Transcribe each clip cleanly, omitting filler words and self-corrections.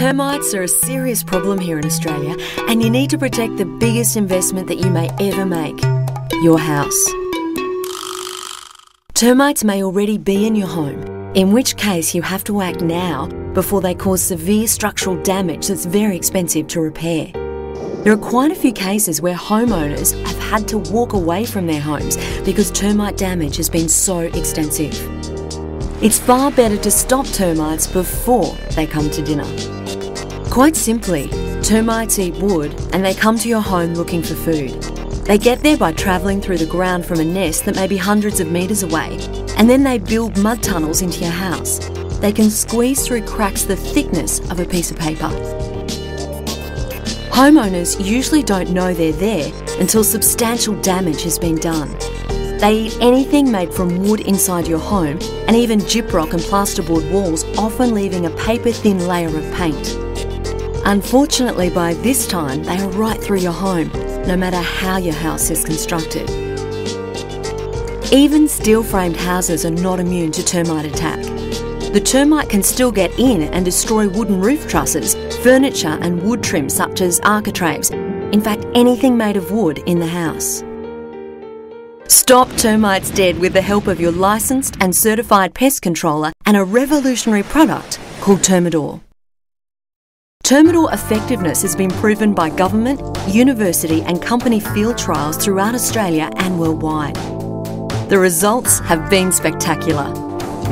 Termites are a serious problem here in Australia, and you need to protect the biggest investment that you may ever make, your house. Termites may already be in your home, in which case you have to act now before they cause severe structural damage that's very expensive to repair. There are quite a few cases where homeowners have had to walk away from their homes because termite damage has been so extensive. It's far better to stop termites before they come to dinner. Quite simply, termites eat wood and they come to your home looking for food. They get there by travelling through the ground from a nest that may be hundreds of metres away, and then they build mud tunnels into your house. They can squeeze through cracks the thickness of a piece of paper. Homeowners usually don't know they're there until substantial damage has been done. They eat anything made from wood inside your home, and even gyprock and plasterboard walls, often leaving a paper-thin layer of paint. Unfortunately, by this time, they are right through your home, no matter how your house is constructed. Even steel-framed houses are not immune to termite attack. The termite can still get in and destroy wooden roof trusses, furniture and wood trim such as architraves, in fact anything made of wood in the house. Stop termites dead with the help of your licensed and certified pest controller and a revolutionary product called Termidor. Termidor effectiveness has been proven by government, university and company field trials throughout Australia and worldwide. The results have been spectacular.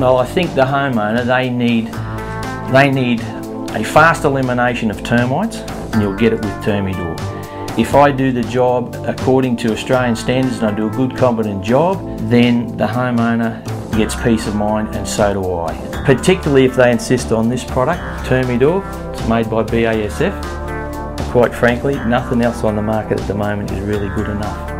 Well, I think the homeowner, they need a fast elimination of termites, and you'll get it with Termidor. If I do the job according to Australian standards and I do a good, competent job, then the homeowner gets peace of mind, and so do I. Particularly if they insist on this product, Termidor. It's made by BASF. Quite frankly, nothing else on the market at the moment is really good enough.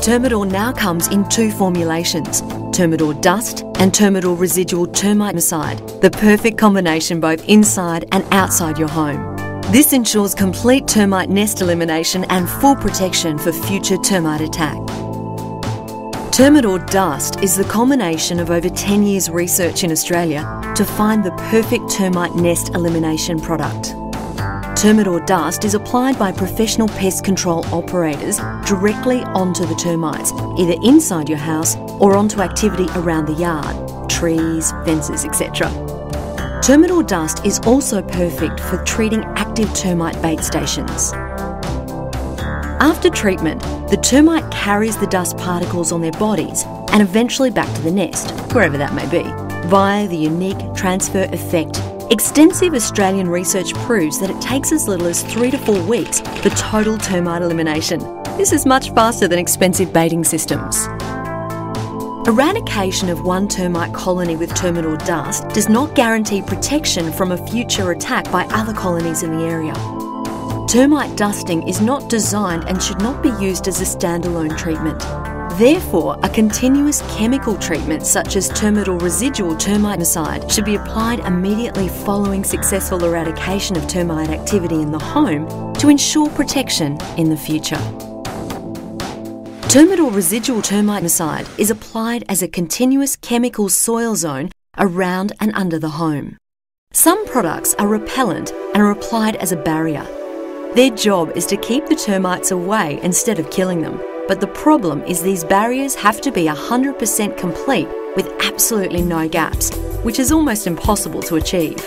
Termidor now comes in two formulations, Termidor Dust and Termidor Residual Termiticide, the perfect combination both inside and outside your home. This ensures complete termite nest elimination and full protection for future termite attack. Termidor Dust is the culmination of over 10 years' research in Australia to find the perfect termite nest elimination product. Termidor Dust is applied by professional pest control operators directly onto the termites, either inside your house or onto activity around the yard, trees, fences, etc. Termidor Dust is also perfect for treating active termite bait stations. After treatment, the termite carries the dust particles on their bodies and eventually back to the nest, wherever that may be, via the unique transfer effect. Extensive Australian research proves that it takes as little as 3 to 4 weeks for total termite elimination. This is much faster than expensive baiting systems. Eradication of one termite colony with Termidor Dust does not guarantee protection from a future attack by other colonies in the area. Termite dusting is not designed and should not be used as a standalone treatment. Therefore, a continuous chemical treatment such as Termidor Residual Termiticide should be applied immediately following successful eradication of termite activity in the home to ensure protection in the future. Termidor Residual Termiticide is applied as a continuous chemical soil zone around and under the home. Some products are repellent and are applied as a barrier. Their job is to keep the termites away instead of killing them, but the problem is these barriers have to be 100% complete with absolutely no gaps, which is almost impossible to achieve.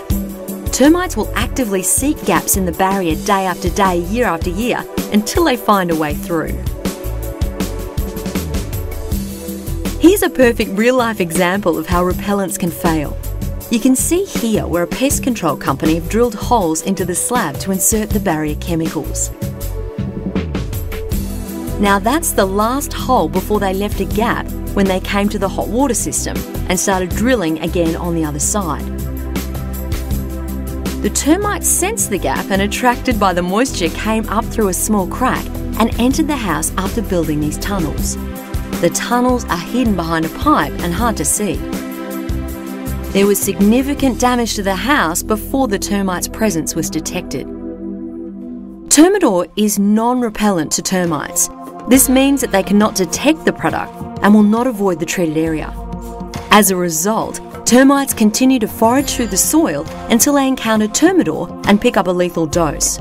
Termites will actively seek gaps in the barrier day after day, year after year, until they find a way through. Here's a perfect real-life example of how repellents can fail. You can see here where a pest control company have drilled holes into the slab to insert the barrier chemicals. Now that's the last hole before they left a gap when they came to the hot water system and started drilling again on the other side. The termites sensed the gap and, attracted by the moisture, came up through a small crack and entered the house after building these tunnels. The tunnels are hidden behind a pipe and hard to see. There was significant damage to the house before the termites' presence was detected. Termidor is non-repellent to termites. This means that they cannot detect the product and will not avoid the treated area. As a result, Termites continue to forage through the soil until they encounter Termidor and pick up a lethal dose.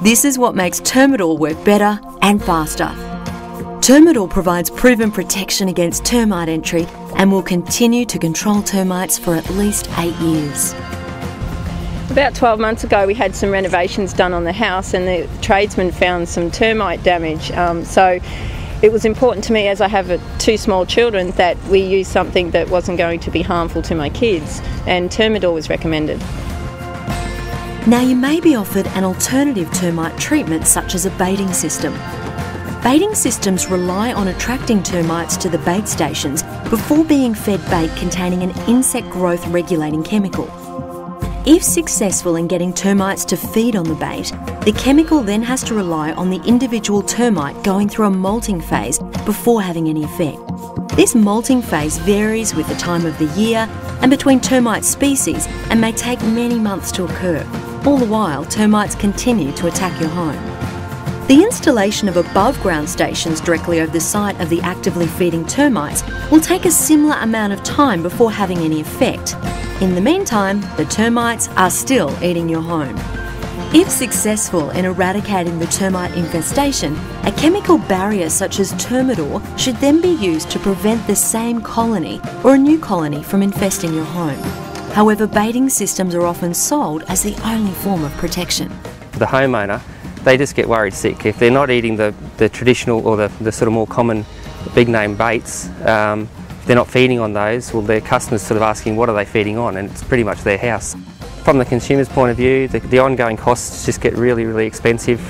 This is what makes Termidor work better and faster. Termidor provides proven protection against termite entry and will continue to control termites for at least 8 years. About 12 months ago we had some renovations done on the house and the tradesman found some termite damage. So it was important to me, as I have 2 small children, that we use something that wasn't going to be harmful to my kids, and Termidor was recommended. Now you may be offered an alternative termite treatment such as a baiting system. Baiting systems rely on attracting termites to the bait stations before being fed bait containing an insect growth regulating chemical. If successful in getting termites to feed on the bait, the chemical then has to rely on the individual termite going through a molting phase before having any effect. This molting phase varies with the time of the year and between termite species and may take many months to occur. All the while, termites continue to attack your home. The installation of above-ground stations directly over the site of the actively feeding termites will take a similar amount of time before having any effect. In the meantime, the termites are still eating your home. If successful in eradicating the termite infestation, a chemical barrier such as Termidor should then be used to prevent the same colony or a new colony from infesting your home. However, baiting systems are often sold as the only form of protection. The homeowner, they just get worried sick. If they're not eating the traditional or the sort of more common big name baits, if they're not feeding on those, well, their customers sort of asking what are they feeding on, and it's pretty much their house. From the consumer's point of view, the ongoing costs just get really, really expensive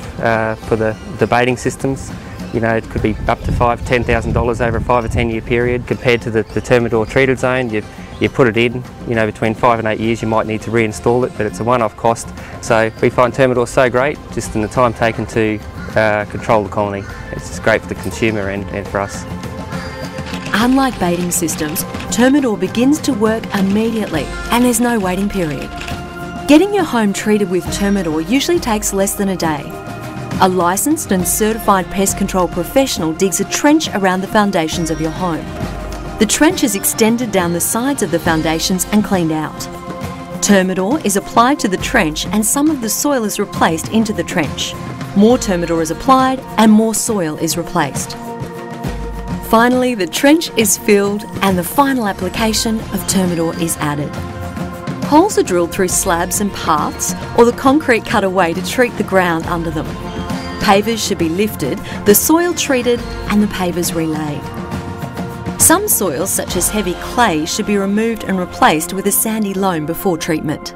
for the baiting systems. You know, it could be up to $5,000 to $10,000 over a 5 or 10 year period. Compared to the Termidor treated zone, you put it in, you know, between 5 and 8 years you might need to reinstall it, but it's a one-off cost. So we find Termidor so great just in the time taken to control the colony. It's just great for the consumer and for us. Unlike baiting systems, Termidor begins to work immediately and there's no waiting period. Getting your home treated with Termidor usually takes less than a day. A licensed and certified pest control professional digs a trench around the foundations of your home. The trench is extended down the sides of the foundations and cleaned out. Termidor is applied to the trench and some of the soil is replaced into the trench. More Termidor is applied and more soil is replaced. Finally, the trench is filled and the final application of Termidor is added. Holes are drilled through slabs and paths or the concrete cut away to treat the ground under them. Pavers should be lifted, the soil treated and the pavers relaid. Some soils, such as heavy clay, should be removed and replaced with a sandy loam before treatment.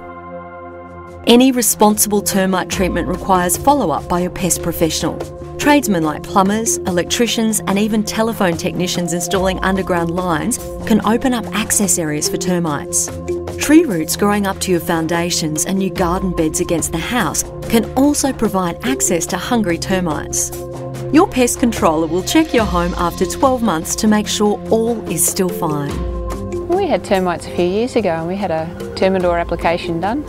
Any responsible termite treatment requires follow-up by your pest professional. Tradesmen like plumbers, electricians and even telephone technicians installing underground lines can open up access areas for termites. Tree roots growing up to your foundations and new garden beds against the house can also provide access to hungry termites. Your pest controller will check your home after 12 months to make sure all is still fine. We had termites a few years ago and we had a Termidor application done,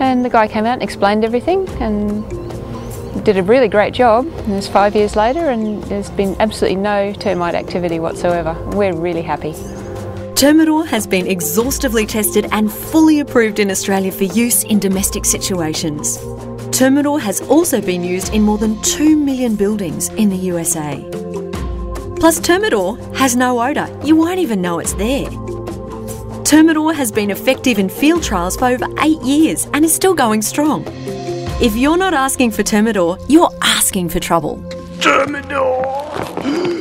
and the guy came out and explained everything and did a really great job. And it's 5 years later and there's been absolutely no termite activity whatsoever. We're really happy. Termidor has been exhaustively tested and fully approved in Australia for use in domestic situations. Termidor has also been used in more than 2 million buildings in the USA. Plus, Termidor has no odour. You won't even know it's there. Termidor has been effective in field trials for over 8 years and is still going strong. If you're not asking for Termidor, you're asking for trouble. Termidor!